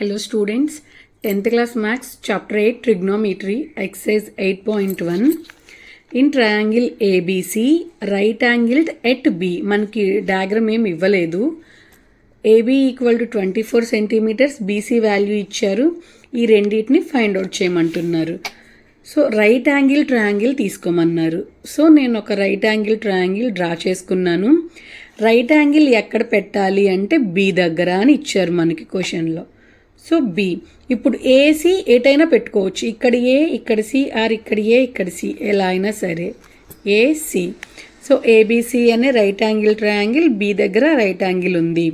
Hello students, 10th class Maths Chapter 8 Trigonometry Exercise 8.1. In triangle ABC, right angled at B. మనకి diagram ఏమి ఇవ్వలేదు. AB equal to 24 centimetres, BC value ఇచ్చారు. ఈ రెండింటిని find out చేయమంటున్నారు. So right angle triangle తీసుకోమన్నారు. So నేను ఒక రైట్ యాంగిల్ ట్రయాంగిల్ డ్రా చేసుకున్నాను. రైట్ యాంగిల్ ఎక్కడ పెట్టాలి అంటే B దగ్గర అని ఇచ్చారు మనకి క్వశ్చన్లో. So B. ఇప్పుడు ఏసి ఎటైనా పెట్టుకోవచ్చు. ఇక్కడ ఏ, ఇక్కడ సి, ఆర్ ఇక్కడ ఏ, ఇక్కడ సి, ఎలా అయినా సరే ఏసి. సో ఏబిసి అనే రైట్ యాంగిల్ ట్రయాంగిల్, బి దగ్గర రైట్ యాంగిల్ ఉంది.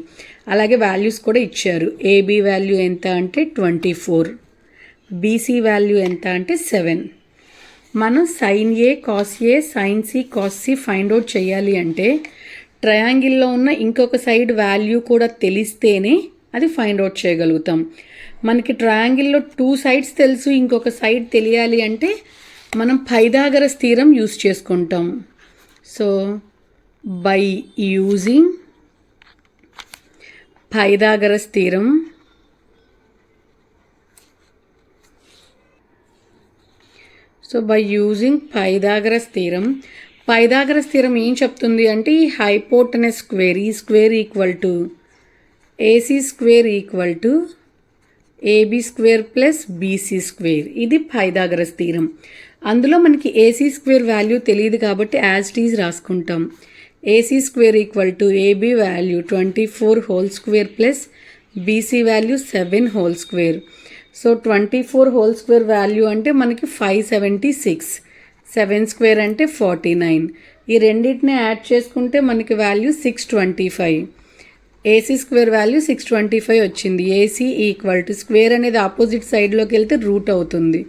అలాగే వాల్యూస్ కూడా ఇచ్చారు. ఏబి వాల్యూ ఎంత అంటే 24, బీసీ వాల్యూ ఎంత అంటే 7. మనం sine A cos A, sine C cos C find out చేయాలి అంటే ట్రయాంగిల్లో ఉన్న ఇంకొక సైడ్ వాల్యూ కూడా తెలిస్తేనే అది ఫైండ్ అవుట్ చేయగలుగుతాం. మనకి ట్రయాంగిల్లో 2 సైడ్స్ తెలుసు, ఇంకొక సైడ్ తెలియాలి అంటే మనం పైథాగరస్ థీరం యూస్ చేసుకుంటాం. So by using Pythagoras theorem Pythagoras theorem ఏం చెప్తుంది అంటే ఈ హైపోటెనస్ స్క్వేర్, ఈ square equal to AC square equal to AB square plus BC square. ఇది పైథాగరస్ థీరం. అందులో మనకి ఏసీ స్క్వేర్ వాల్యూ తెలియదు కాబట్టి యాజ్ ఇట్ ఈజ్ రాసుకుంటాం. AC square equal to AB value 24 whole square plus BC value 7 whole square. So 24 whole square value అంటే మనకి 576, 7 square అంటే 49. ఈ రెండింటిని యాడ్ చేసుకుంటే మనకి వాల్యూ 625. ఏసీ స్క్వేర్ వాల్యూ 625 వచ్చింది. ఏసీ ఈక్వల్ టు స్క్వేర్ అనేది ఆపోజిట్ సైడ్లోకి వెళ్తే రూట్ అవుతుంది.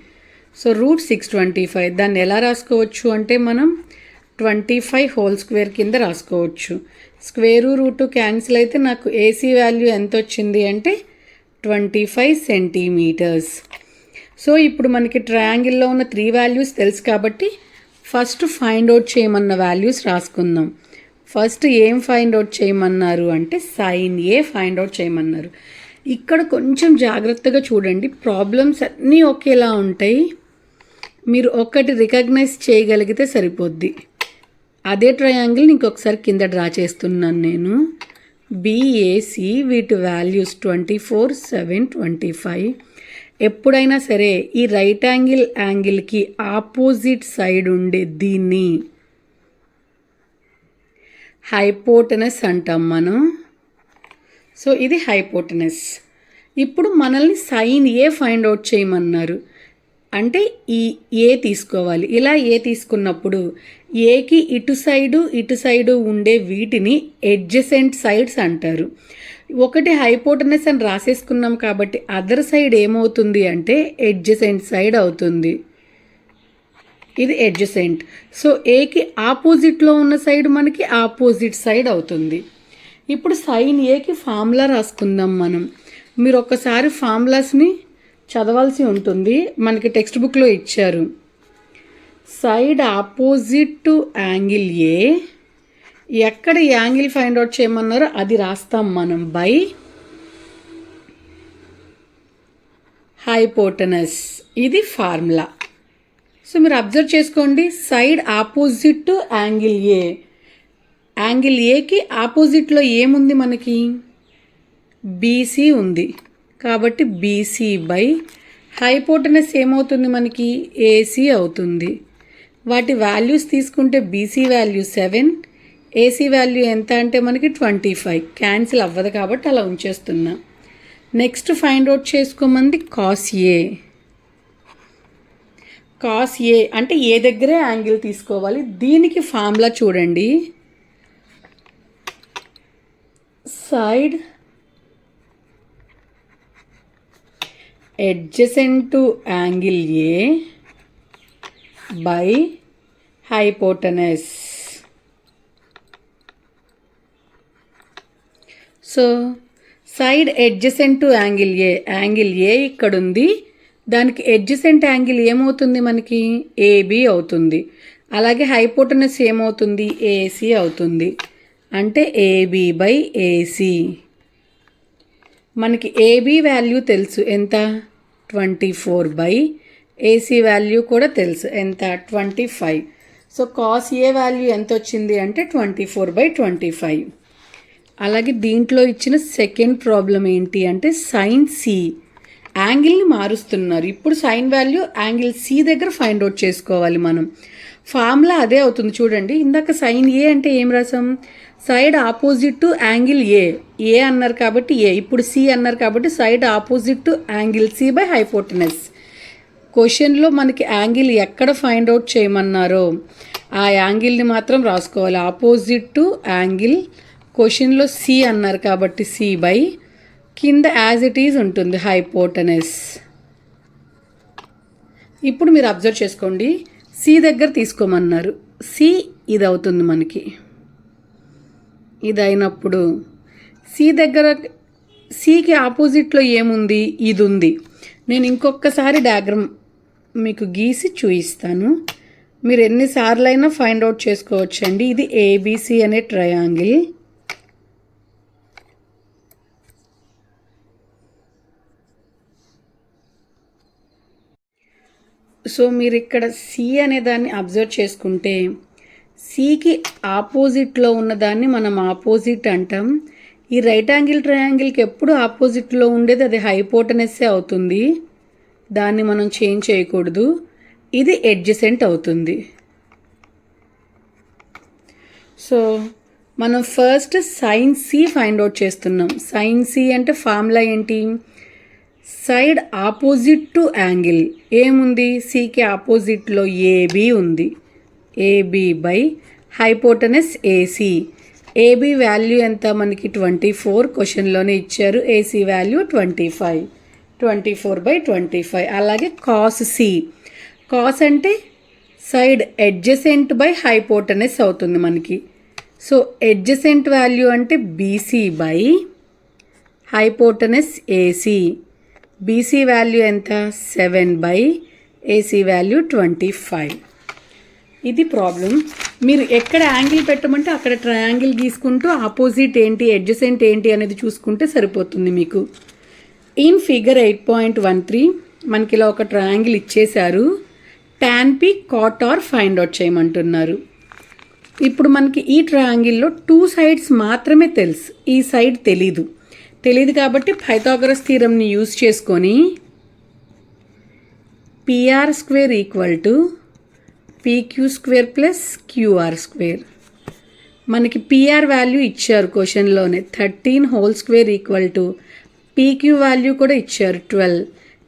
So root 625. దాన్ని ఎలా రాసుకోవచ్చు అంటే మనం 25 హోల్ స్క్వేర్ కింద రాసుకోవచ్చు. స్క్వేరు రూటు క్యాన్సిల్ అయితే నాకు ఏసీ వాల్యూ ఎంత వచ్చింది అంటే 25 సెంటీమీటర్స్. సో ఇప్పుడు మనకి ట్రయాంగిల్లో ఉన్న 3 వాల్యూస్ తెలుసు కాబట్టి ఫస్ట్ ఫైండ్ అవుట్ చేయమన్న వాల్యూస్ రాసుకుందాం. ఫస్ట్ ఏం ఫైండ్ అవుట్ చేయమన్నారు అంటే సైన్ ఏ ఫైండ్ అవుట్ చేయమన్నారు. ఇక్కడ కొంచెం జాగ్రత్తగా చూడండి, ప్రాబ్లమ్స్ అన్నీ ఒకేలా ఉంటాయి. మీరు ఒకటి రికగ్నైజ్ చేయగలిగితే సరిపోద్ది. అదే ట్రయాంగిల్ని ఇంకొకసారి కింద డ్రా చేస్తున్నాను నేను. బిఏసి వీటి వాల్యూస్ 24, 7, 25. ఎప్పుడైనా సరే ఈ రైట్ యాంగిల్కి ఆపోజిట్ సైడ్ ఉండే దీన్ని హైపోటెనస్ అంటాం మనం. సో ఇది హైపోటెనస్. ఇప్పుడు మనల్ని సైన్ ఏ ఫైండ్ అవుట్ చేయమన్నారు అంటే ఈ ఏ తీసుకోవాలి. ఇలా ఏ తీసుకున్నప్పుడు ఏకి ఇటు సైడు ఉండే వీటిని ఎడ్జసెంట్ సైడ్స్ అంటారు. ఒకటి హైపోటెనస్ అని రాసేసుకున్నాం కాబట్టి అదర్ సైడ్ ఏమవుతుంది అంటే ఎడ్జసెంట్ సైడ్ అవుతుంది. ఇది ఎడ్జసెంట్. సో ఏకి ఆపోజిట్లో ఉన్న సైడ్ మనకి ఆపోజిట్ సైడ్ అవుతుంది. ఇప్పుడు సైన్ ఏకి ఫార్ములా రాసుకుందాం మనం. మీరు ఒక్కసారి ఫార్ములాస్ని చదవాల్సి ఉంటుంది, మనకి టెక్స్ట్ బుక్లో ఇచ్చారు. సైడ్ ఆపోజిట్ టు యాంగిల్ ఏ, ఎక్కడ యాంగిల్ ఫైండ్ అవుట్ చేయమన్నారో అది రాస్తాం మనం బై హైపోటెనస్. ఇది ఫార్ములా. సో మీరు అబ్జర్వ్ చేసుకోండి, సైడ్ ఆపోజిట్ టు యాంగిల్ ఏ. యాంగిల్ ఏకి ఆపోజిట్లో ఏముంది మనకి బీసీ ఉంది కాబట్టి బీసీ బై హైపోటెనస్ ఏమవుతుంది మనకి ఏసీ అవుతుంది. వాటి వాల్యూస్ తీసుకుంటే బీసీ వాల్యూ 7, ఏసీ వాల్యూ ఎంత అంటే మనకి 25. క్యాన్సిల్ అవ్వదు కాబట్టి అలా ఉంచేస్తున్నా. నెక్స్ట్ ఫైండ్ అవుట్ చేసుకోమంది కాస్ ఏ. కాస్ ఏ అంటే ఏ దగ్గరే యాంగిల్ తీసుకోవాలి. దీనికి ఫార్ములా చూడండి, side adjacent to angle A by hypotenuse. So side adjacent to angle A ఇక్కడ ఉంది, దానికి ఎడ్జసెంట్ యాంగిల్ ఏమవుతుంది మనకి ఏబీ అవుతుంది. అలాగే హైపోటెనస్ ఏమవుతుంది ఏసీ అవుతుంది. అంటే ఏబీ బై ఏసీ. మనకి ఏబీ వాల్యూ తెలుసు ఎంత 24 ఏసీ వాల్యూ కూడా తెలుసు ఎంత 25. సో కాస్ ఏ వాల్యూ ఎంత వచ్చింది అంటే 24/25. అలాగే దీంట్లో ఇచ్చిన సెకండ్ ప్రాబ్లం ఏంటి అంటే సైన్ సి యాంగిల్ని మారుస్తున్నారు. ఇప్పుడు సైన్ వాల్యూ యాంగిల్ సి దగ్గర ఫైండ్ అవుట్ చేసుకోవాలి మనం. ఫార్ములా అదే అవుతుంది చూడండి. ఇందాక సైన్ ఏ అంటే ఏం రాసాం, side opposite to angle A అన్నారు కాబట్టి ఏ, ఇప్పుడు సి అన్నారు కాబట్టి side opposite to angle C by hypotenuse. క్వశ్చన్లో మనకి యాంగిల్ ఎక్కడ ఫైండ్ అవుట్ చేయమన్నారో ఆ యాంగిల్ని మాత్రం రాసుకోవాలి. ఆపోజిట్ టు యాంగిల్, క్వశ్చన్లో సి అన్నారు కాబట్టి సి బై కింద యాజ్ ఇట్ ఈజ్ ఉంటుంది హైపోటెనస్. ఇప్పుడు మీరు అబ్జర్వ్ చేసుకోండి, సి దగ్గర తీసుకోమన్నారు. సి ఇది అవుతుంది మనకి. ఇది అయినప్పుడు సి దగ్గర సికి ఆపోజిట్లో ఏముంది, ఇది ఉంది. నేను ఇంకొకసారి డయాగ్రామ్ మీకు గీసి చూపిస్తాను. మీరు ఎన్నిసార్లు అయినా ఫైండ్ అవుట్ చేసుకోవచ్చండి. ఇది ఏబిసి అనే ట్రయాంగిల్. సో మీరు ఇక్కడ సి అనే దాన్ని అబ్జర్వ్ చేసుకుంటే సికి ఆపోజిట్లో ఉన్నదాన్ని మనం ఆపోజిట్ అంటాం. ఈ రైట్ యాంగిల్ ట్రయాంగిల్కి ఎప్పుడు ఆపోజిట్లో ఉండేది అది హైపోటెనస్సే అవుతుంది. దాన్ని మనం చేంజ్ చేయకూడదు. ఇది ఎడ్జసెంట్ అవుతుంది. సో మనం first sine C find out చేస్తున్నాం. సైన్ సి అంటే ఫార్ములా ఏంటి, సైడ్ ఆపోజిట్ టు యాంగిల్ ఏముంది, సికి ఆపోజిట్లో ఏబి ఉంది. AB by hypotenuse AC. AB value ఎంత మనకి 24, క్వశ్చన్లోనే ఇచ్చారు. AC value 25, 24/25. అలాగే కాస్ సి, కాస్ అంటే సైడ్ ఎడ్జసెంట్ బై హైపోటెనస్ అవుతుంది మనకి. సో ఎడ్జసెంట్ వాల్యూ అంటే BC by hypotenuse AC. BC value ఎంత 7 ఏసీ వాల్యూ 25. ఇది ప్రాబ్లం. మీరు ఎక్కడ యాంగిల్ పెట్టమంటే అక్కడ ట్రయాంగిల్ గీసుకుంటూ ఆపోజిట్ ఏంటి ఎడ్జసెంట్ ఏంటి అనేది చూసుకుంటే సరిపోతుంది మీకు. ఇన్ ఫిగర్ 8.13 మనకి ఇలా ఒక ట్రయాంగిల్ ఇచ్చేశారు. tan p cot r find out చేయమంటున్నారు. ఇప్పుడు మనకి ఈ ట్రయాంగిల్లో 2 సైడ్స్ మాత్రమే తెలుసు, ఈ సైడ్ తెలీదు కాబట్టి పైథాగరస్ థీరంని యూజ్ చేసుకొని PR² = PQ² + QR². మనకి PR వాల్యూ ఇచ్చారు క్వశ్చన్లోనే 13² = PQ వాల్యూ కూడా ఇచ్చారు 12.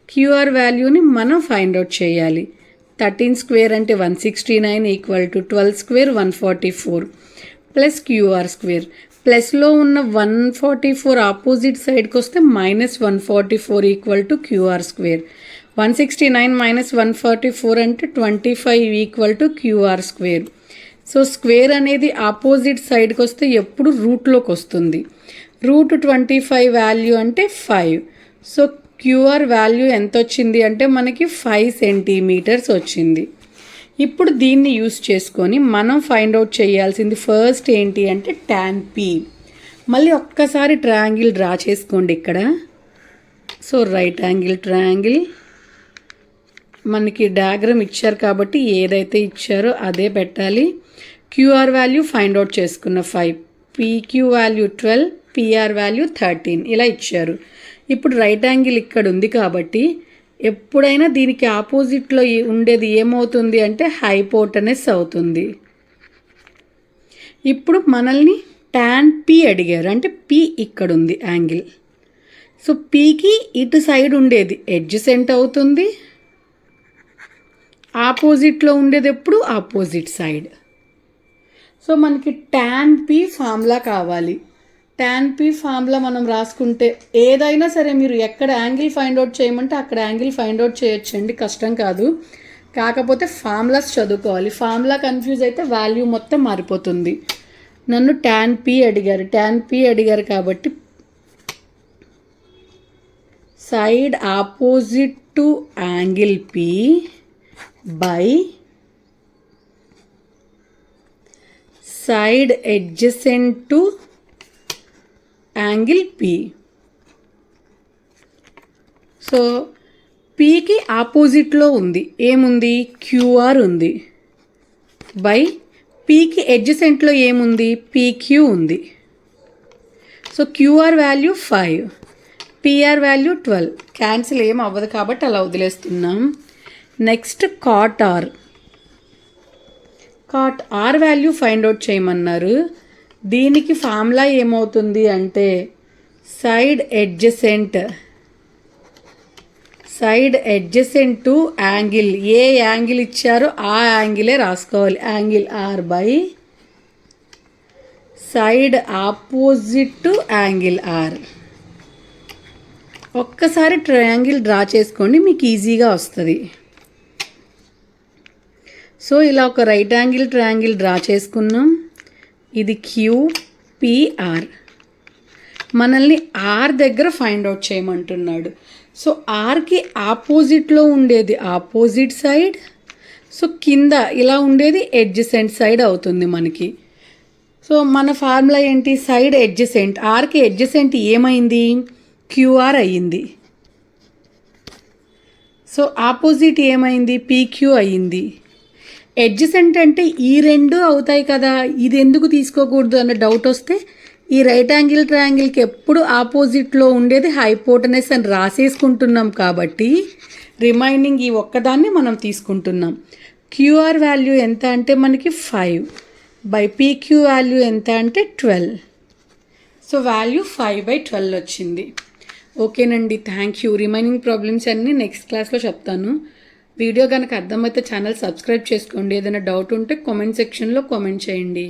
QR వాల్యూని మనం ఫైండ్ అవుట్ చేయాలి. 13² అంటే 169 = 12² 144 ప్లస్ QR². ప్లస్లో ఉన్న 144 ఆపోజిట్ సైడ్కి వస్తే -144 = QR². 169 - 144 అంటే 25 = QR². సో స్క్వేర్ అనేది ఆపోజిట్ సైడ్కి వస్తే ఎప్పుడు రూట్లోకి వస్తుంది. √25 వాల్యూ అంటే 5. సో QR వాల్యూ ఎంత వచ్చింది అంటే మనకి 5 సెంటీమీటర్స్ వచ్చింది. ఇప్పుడు దీన్ని యూస్ చేసుకొని మనం ఫైండ్ అవుట్ చేయాల్సింది ఫస్ట్ ఏంటి అంటే tan p. మళ్ళీ ఒక్కసారి ట్రయాంగిల్ డ్రా చేసుకోండి ఇక్కడ. సో రైట్ యాంగిల్ ట్రయాంగిల్ మనకి డయాగ్రామ్ ఇచ్చారు కాబట్టి ఏదైతే ఇచ్చారో అదే పెట్టాలి. QR వాల్యూ ఫైండ్ అవుట్ చేసుకున్న 5, PQ వాల్యూ 12, PR వాల్యూ 13 ఇలా ఇచ్చారు. ఇప్పుడు రైట్ యాంగిల్ ఇక్కడ ఉంది కాబట్టి ఎప్పుడైనా దీనికి ఆపోజిట్లో ఉండేది ఏమవుతుంది అంటే హైపోటెనస్ అవుతుంది. ఇప్పుడు మనల్ని tan p అడిగారు, అంటే p ఇక్కడ ఉంది యాంగిల్. సో pకి ఇటు సైడ్ ఉండేది ఎడ్జసెంట్ అవుతుంది, ఆపోజిట్లో ఉండేది ఎప్పుడు ఆపోజిట్ సైడ్. సో మనకి tan p ఫార్ములా కావాలి. tan p ఫార్ములా మనం రాసుకుంటే ఏదైనా సరే మీరు ఎక్కడ యాంగిల్ ఫైండ్ అవుట్ చేయమంటే అక్కడ యాంగిల్ ఫైండ్ అవుట్ చేయొచ్చండి, కష్టం కాదు. కాకపోతే ఫార్ములాస్ చదువుకోవాలి. ఫార్ములా కన్ఫ్యూజ్ అయితే వాల్యూ మొత్తం మారిపోతుంది. నన్ను tan p అడిగారు కాబట్టి side opposite to angle p by side adjacent to angle P. So పీకి ఆపోజిట్లో ఉంది, ఏముంది? క్యూఆర్ ఉంది. బై పీకి ఎడ్జసెంట్లో ఏముంది? పీక్యూ ఉంది. So QR value 5, PR value 12. Cancel ఏం అవ్వదు కాబట్టి అలా వదిలేస్తున్నాం. Next cot R. Cot R value find out చేయమన్నారు. దీనికి ఫార్ములా ఏమవుతుంది అంటే సైడ్ ఎడ్జసెంట్ టు యాంగిల్. ఏ యాంగిల్ ఇచ్చారో ఆ యాంగిలే రాసుకోవాలి. Angle R by side opposite to angle R. ఒక్కసారి ట్రయాంగిల్ డ్రా చేసుకోండి, మీకు ఈజీగా వస్తుంది. సో ఇలా ఒక రైట్ యాంగిల్ ట్రయాంగిల్ డ్రా చేసుకున్నాం. ఇది క్యూపిఆర్. మనల్ని ఆర్ దగ్గర ఫైండ్ అవుట్ చేయమంటున్నాడు. సో ఆర్కి ఆపోజిట్లో ఉండేది ఆపోజిట్ సైడ్, సో కింద ఇలా ఉండేది ఎడ్జసెంట్ సైడ్ అవుతుంది మనకి. సో మన ఫార్ములా ఏంటి? Side adjacent. ఆర్కి ఎడ్జసెంట్ ఏమైంది? క్యూఆర్ అయ్యింది. సో ఆపోజిట్ ఏమైంది? పీక్యూ అయ్యింది. ఎడ్జసెంట్ అంటే ఈ రెండు అవుతాయి కదా, ఇది ఎందుకు తీసుకోకూడదు అన్న డౌట్ వస్తే ఈ రైట్ యాంగిల్ ట్రయాంగిల్కి ఎప్పుడు ఆపోజిట్లో ఉండేది హైపోటనస్ అని రాసేసుకుంటున్నాం కాబట్టి రిమైనింగ్ ఈ ఒక్కదాన్ని మనం తీసుకుంటున్నాం. క్యూఆర్ వాల్యూ ఎంత అంటే మనకి 5 బై పీక్యూ వాల్యూ ఎంత అంటే 12. సో వాల్యూ 5/12 వచ్చింది. ఓకేనండి, థ్యాంక్ యూ. రిమైనింగ్ ప్రాబ్లమ్స్ అన్నీ నెక్స్ట్ క్లాస్లో చెప్తాను. వీడియో కనుక అర్థమైతే ఛానల్ సబ్స్క్రైబ్ చేసుకోండి. ఏదైనా డౌట్ ఉంటే కామెంట్ సెక్షన్లో కామెంట్ చేయండి.